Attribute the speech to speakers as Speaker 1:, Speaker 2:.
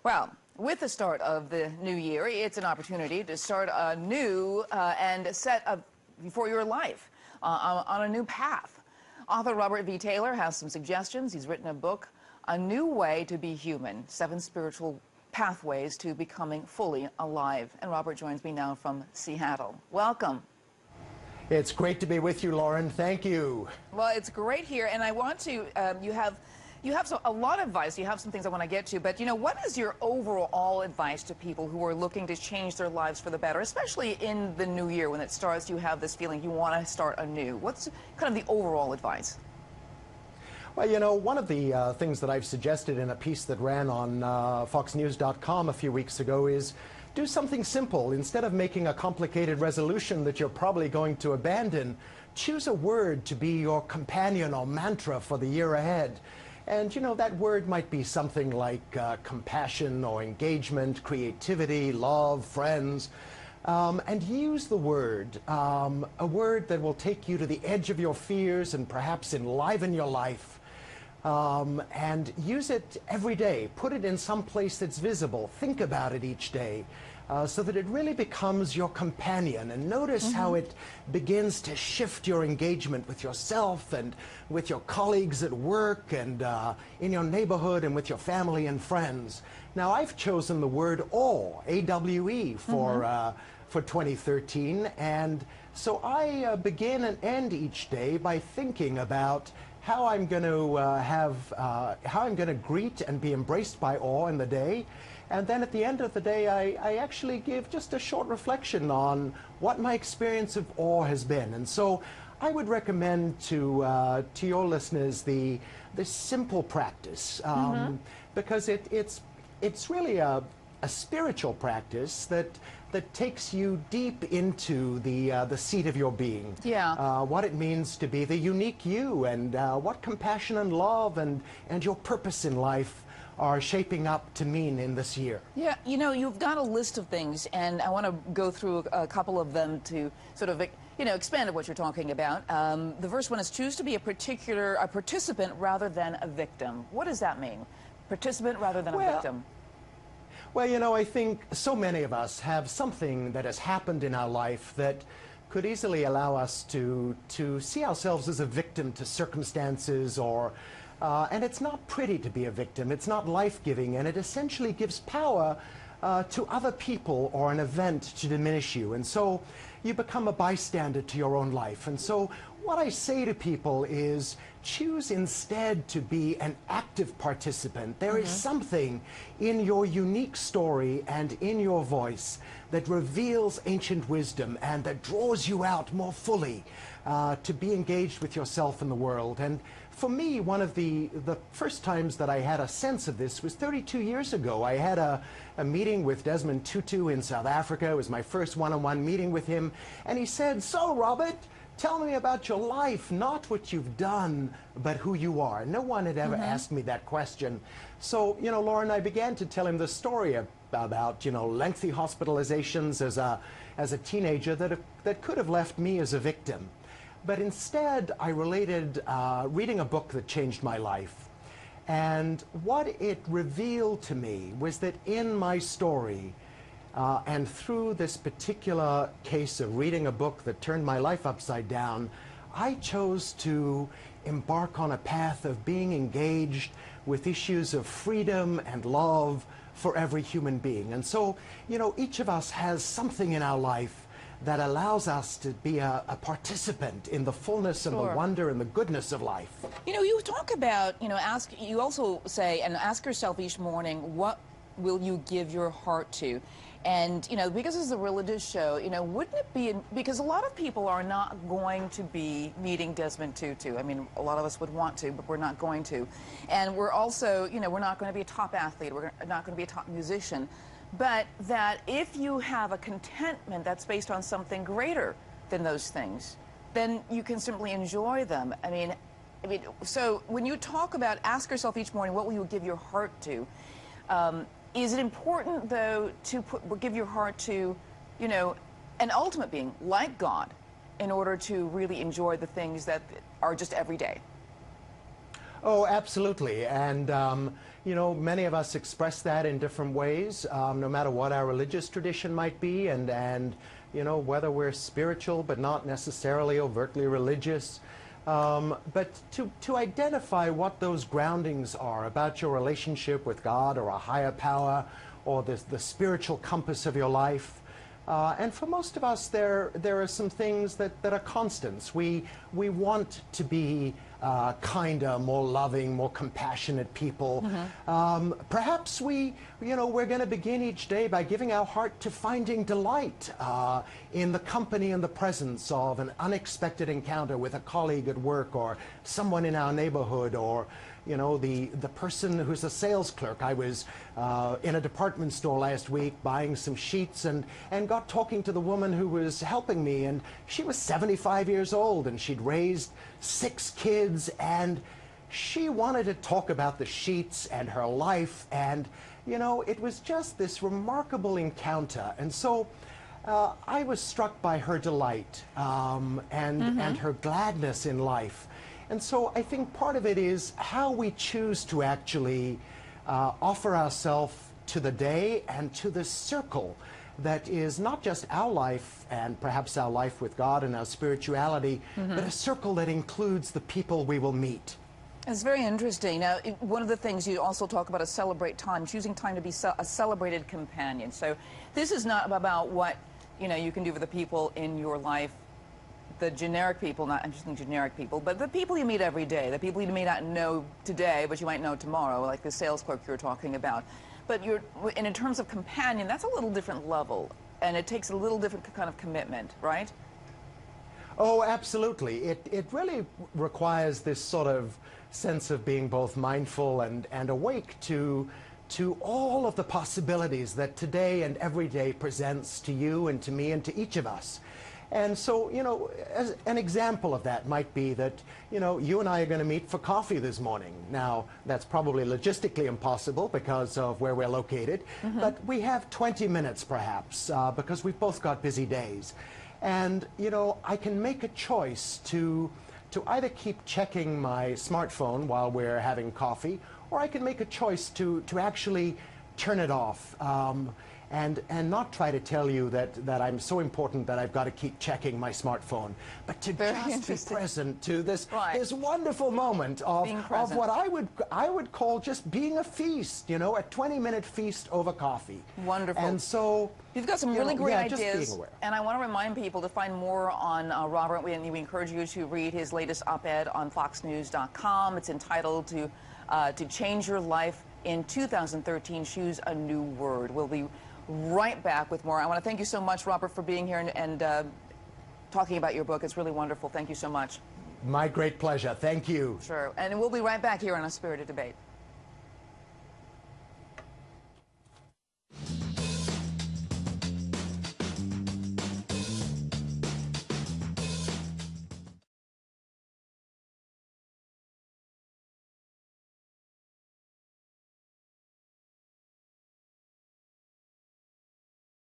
Speaker 1: Well, with the start of the new year, it's an opportunity to start a new and set up for your life on a new path. Author Robert V. Taylor has some suggestions. He's written a book, A New Way to Be Human, 7 Spiritual Pathways to Becoming Fully Alive. And Robert joins me now from Seattle. Welcome.
Speaker 2: It's great to be with you, Lauren. Thank you.
Speaker 1: Well, it's great here, and I want to, you have a lot of advice. You have some things I want to get to, but what is your overall advice to people who are looking to change their lives for the better, especially in the new year when it starts? You have this feeling you want to start anew. What's kind of the overall advice?
Speaker 2: Well, one of the things that I've suggested in a piece that ran on FoxNews.com a few weeks ago is do something simple. Instead of making a complicated resolution that you're probably going to abandon, choose a word to be your companion or mantra for the year ahead. And, that word might be something like compassion or engagement, creativity, love, friends. And use the word, a word that will take you to the edge of your fears and perhaps enliven your life. And use it every day. Put it in some place that's visible. Think about it each day so that it really becomes your companion. And notice how it begins to shift your engagement with yourself and with your colleagues at work and in your neighborhood and with your family and friends. Now, I've chosen the word awe, A-W-E, for 2013. And so I begin and end each day by thinking about how I'm going to greet and be embraced by awe in the day. And then at the end of the day, I actually give just a short reflection on what my experience of awe has been. And so I would recommend to your listeners this simple practice because it's really a spiritual practice that takes you deep into the seat of your being.
Speaker 1: Yeah.
Speaker 2: What it means to be the unique you, and what compassion and love and your purpose in life are shaping up to mean in this year.
Speaker 1: Yeah, you've got a list of things, and I want to go through a couple of them to sort of, expand on what you're talking about. The first one is choose to be a participant rather than a victim. What does that mean? Participant rather than a victim.
Speaker 2: Well, I think so many of us have something that has happened in our life that could easily allow us to see ourselves as a victim to circumstances and it's not pretty to be a victim. It's not life-giving, and it essentially gives power to other people or an event to diminish you. And so you become a bystander to your own life. And so what I say to people is choose instead to be an active participant. There is something in your unique story and in your voice that reveals ancient wisdom and that draws you out more fully to be engaged with yourself and the world. And for me, one of the first times that I had a sense of this was 32 years ago. I had a meeting with Desmond Tutu in South Africa. It was my first one-on-one meeting with him. And he said, "So, Robert, tell me about your life, not what you've done, but who you are." No one had ever asked me that question. So, Lauren, I began to tell him the story about, lengthy hospitalizations as a teenager that could have left me as a victim. But instead, I related reading a book that changed my life. And what it revealed to me was that in my story, and through this particular case of reading a book that turned my life upside down, I chose to embark on a path of being engaged with issues of freedom and love for every human being. And so, each of us has something in our life that allows us to be a participant in the fullness and the wonder and the goodness of life.
Speaker 1: You talk about, you also say, and ask yourself each morning, what will you give your heart to? And, because this is a religious show, wouldn't it be, because a lot of people are not going to be meeting Desmond Tutu. I mean, a lot of us would want to, but we're not going to. And we're also, we're not going to be a top athlete. We're not going to be a top musician. But that if you have a contentment that's based on something greater than those things, then you can simply enjoy them. I mean, so when you talk about ask yourself each morning, what will you give your heart to? Is it important, though, to give your heart to, an ultimate being like God in order to really enjoy the things that are just everyday?
Speaker 2: Oh, absolutely. And, you know, many of us express that in different ways, no matter what our religious tradition might be, and you know, whether we're spiritual but not necessarily overtly religious. But to identify what those groundings are about your relationship with God or a higher power or the spiritual compass of your life. And for most of us, there are some things that are constants. We want to be kinder, more loving, more compassionate people. Perhaps we're going to begin each day by giving our heart to finding delight in the company and the presence of an unexpected encounter with a colleague at work or someone in our neighborhood, or you know, the person who's a sales clerk. I was in a department store last week buying some sheets and got talking to the woman who was helping me, and she was 75 years old and she'd raised 6 kids, and she wanted to talk about the sheets and her life, and you know, it was just this remarkable encounter. And so I was struck by her delight and her gladness in life. And so I think part of it is how we choose to actually offer ourselves to the day and to the circle that is not just our life and perhaps our life with God and our spirituality, but a circle that includes the people we will meet.
Speaker 1: It's very interesting. Now, one of the things you also talk about is celebrate time, choosing time to be a celebrated companion. So this is not about what, you know, you can do for the people in your life, the generic people, not interesting generic people, but the people you meet every day, the people you may not know today, but you might know tomorrow, like the sales clerk you were talking about. But and in terms of companion, that's a little different level, and it takes a little different kind of commitment, right?
Speaker 2: Oh, absolutely. It really requires this sort of sense of being both mindful and awake to all of the possibilities that today and every day presents to you and to me and to each of us. And so, you know, as an example of that might be that, you know, you and I are going to meet for coffee this morning. Now, that's probably logistically impossible because of where we're located, but we have 20 minutes perhaps because we've both got busy days. And, you know, I can make a choice to either keep checking my smartphone while we're having coffee, or I can make a choice to actually turn it off. And not try to tell you that I'm so important that I've got to keep checking my smartphone, but to just be present to this this wonderful moment of what I would call just being a feast, you know, a 20-minute feast over coffee.
Speaker 1: Wonderful.
Speaker 2: And so
Speaker 1: you've got some really great ideas,
Speaker 2: just being aware.
Speaker 1: And I want to remind people to find more on Robert. We encourage you to read his latest op-ed on FoxNews.com. It's entitled "To Change Your Life in 2013: Choose a New Word." We'll be right back with more. I want to thank you so much, Robert, for being here and talking about your book. It's really wonderful. Thank you so much.
Speaker 2: My great pleasure. Thank you.
Speaker 1: Sure. And we'll be right back here on A Spirited Debate.